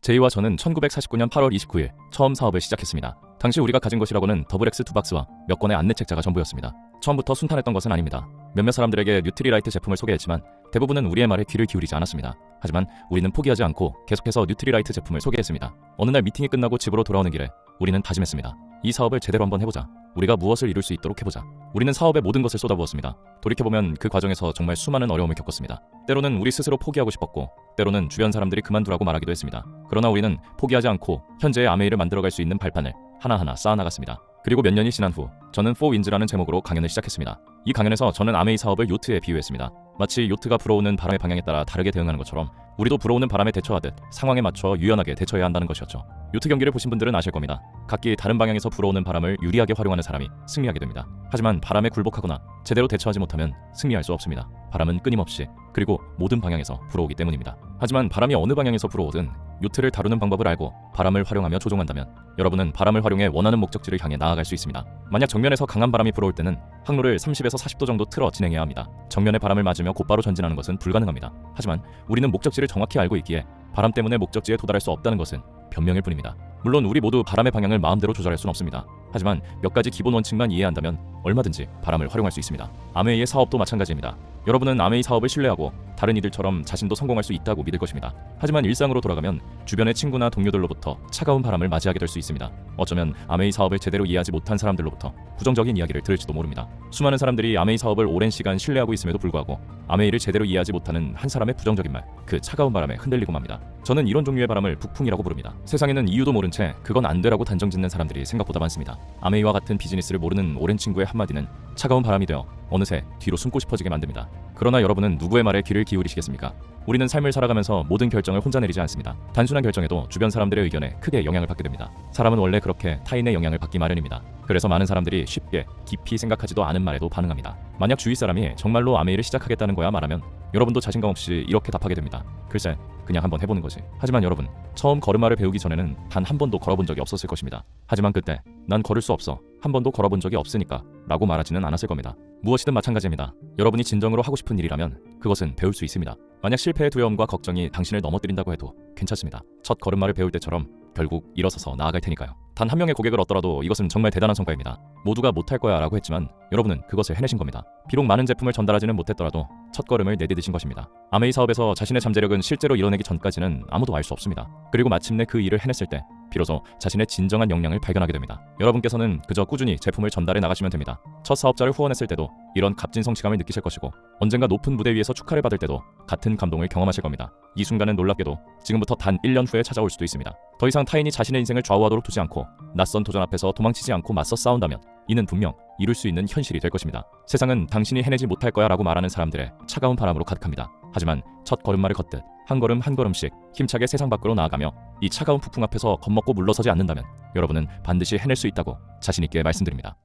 제이와 저는 1949년 8월 29일 처음 사업을 시작했습니다. 당시 우리가 가진 것이라고는 더블X 2박스와 몇 권의 안내 책자가 전부였습니다. 처음부터 순탄했던 것은 아닙니다. 몇몇 사람들에게 뉴트리라이트 제품을 소개했지만 대부분은 우리의 말에 귀를 기울이지 않았습니다. 하지만 우리는 포기하지 않고 계속해서 뉴트리라이트 제품을 소개했습니다. 어느 날 미팅이 끝나고 집으로 돌아오는 길에 우리는 다짐했습니다. 이 사업을 제대로 한번 해보자. 우리가 무엇을 이룰 수 있도록 해보자. 우리는 사업에 모든 것을 쏟아부었습니다. 돌이켜보면 그 과정에서 정말 수많은 어려움을 겪었습니다. 때로는 우리 스스로 포기하고 싶었고 때로는 주변 사람들이 그만두라고 말하기도 했습니다. 그러나 우리는 포기하지 않고 현재의 아메이를 만들어갈 수 있는 발판을 하나하나 쌓아나갔습니다. 그리고 몇 년이 지난 후 저는 4윈즈라는 제목으로 강연을 시작했습니다. 이 강연에서 저는 아메이 사업을 요트에 비유했습니다. 마치 요트가 불어오는 바람의 방향에 따라 다르게 대응하는 것처럼 우리도 불어오는 바람에 대처하듯 상황에 맞춰 유연하게 대처해야 한다는 것이었죠. 요트 경기를 보신 분들은 아실 겁니다. 각기 다른 방향에서 불어오는 바람을 유리하게 활용하는 사람이 승리하게 됩니다. 하지만 바람에 굴복하거나 제대로 대처하지 못하면 승리할 수 없습니다. 바람은 끊임없이 그리고 모든 방향에서 불어오기 때문입니다. 하지만 바람이 어느 방향에서 불어오든 요트를 다루는 방법을 알고 바람을 활용하며 조종한다면 여러분은 바람을 활용해 원하는 목적지를 향해 나아갈 수 있습니다. 만약 정면에서 강한 바람이 불어올 때는 항로를 30에서 40도 정도 틀어 진행해야 합니다. 정면의 바람을 맞으며 곧바로 전진하는 것은 불가능합니다. 하지만 우리는 목적지를 정확히 알고 있기에 바람 때문에 목적지에 도달할 수 없다는 것은 변명일 뿐입니다. 물론 우리 모두 바람의 방향을 마음대로 조절할 수는 없습니다. 하지만 몇 가지 기본 원칙만 이해한다면 얼마든지 바람을 활용할 수 있습니다. 아메이의 사업도 마찬가지입니다. 여러분은 아메이 사업을 신뢰하고 다른 이들처럼 자신도 성공할 수 있다고 믿을 것입니다. 하지만 일상으로 돌아가면 주변의 친구나 동료들로부터 차가운 바람을 맞이하게 될 수 있습니다. 어쩌면 아메이 사업을 제대로 이해하지 못한 사람들로부터 부정적인 이야기를 들을지도 모릅니다. 수많은 사람들이 아메이 사업을 오랜 시간 신뢰하고 있음에도 불구하고 아메이를 제대로 이해하지 못하는 한 사람의 부정적인 말, 그 차가운 바람에 흔들리고 맙니다. 저는 이런 종류의 바람을 북풍이라고 부릅니다. 세상에는 이유도 모른 채 그건 안 되라고 단정짓는 사람들이 생각보다 많습니다. 아메이와 같은 비즈니스를 모르는 오랜 친구의 한마디는 차가운 바람이 되어 어느새 뒤로 숨고 싶어지게 만듭니다. 그러나 여러분은 누구의 말에 귀를 기울이시겠습니까? 우리는 삶을 살아가면서 모든 결정을 혼자 내리지 않습니다. 단순한 결정에도 주변 사람들의 의견에 크게 영향을 받게 됩니다. 사람은 원래 그렇게 타인의 영향을 받기 마련입니다. 그래서 많은 사람들이 쉽게 깊이 생각하지도 않은 말에도 반응합니다. 만약 주위 사람이 정말로 아메이를 시작하겠다는 거야 말하면 여러분도 자신감 없이 이렇게 답하게 됩니다. 글쎄, 그냥 한번 해보는 거지. 하지만 여러분, 처음 걸음마를 배우기 전에는 단 한 번도 걸어본 적이 없었을 것입니다. 하지만 그때 난 걸을 수 없어. 한 번도 걸어본 적이 없으니까 라고 말하지는 않았을 겁니다. 무엇이든 마찬가지입니다. 여러분이 진정으로 하고 싶은 일이라면 그것은 배울 수 있습니다. 만약 실패의 두려움과 걱정이 당신을 넘어뜨린다고 해도 괜찮습니다. 첫 걸음마를 배울 때처럼 결국 일어서서 나아갈 테니까요. 단 한 명의 고객을 얻더라도 이것은 정말 대단한 성과입니다. 모두가 못할 거야 라고 했지만 여러분은 그것을 해내신 겁니다. 비록 많은 제품을 전달하지는 못했더라도 첫 걸음을 내디디신 것입니다. 아메이 사업에서 자신의 잠재력은 실제로 이뤄내기 전까지는 아무도 알 수 없습니다. 그리고 마침내 그 일을 해냈을 때 비로소 자신의 진정한 역량을 발견하게 됩니다. 여러분께서는 그저 꾸준히 제품을 전달해 나가시면 됩니다. 첫 사업자를 후원했을 때도 이런 값진 성취감을 느끼실 것이고 언젠가 높은 무대 위에서 축하를 받을 때도 같은 감동을 경험하실 겁니다. 이 순간은 놀랍게도 지금부터 단 1년 후에 찾아올 수도 있습니다. 더 이상 타인이 자신의 인생을 좌우하도록 두지 않고 낯선 도전 앞에서 도망치지 않고 맞서 싸운다면 이는 분명 이룰 수 있는 현실이 될 것입니다. 세상은 당신이 해내지 못할 거야 라고 말하는 사람들의 차가운 바람으로 가득합니다. 하지만 첫 걸음마를 걷듯 한 걸음 한 걸음씩 힘차게 세상 밖으로 나아가며 이 차가운 폭풍 앞에서 겁먹고 물러서지 않는다면 여러분은 반드시 해낼 수 있다고 자신 있게 말씀드립니다.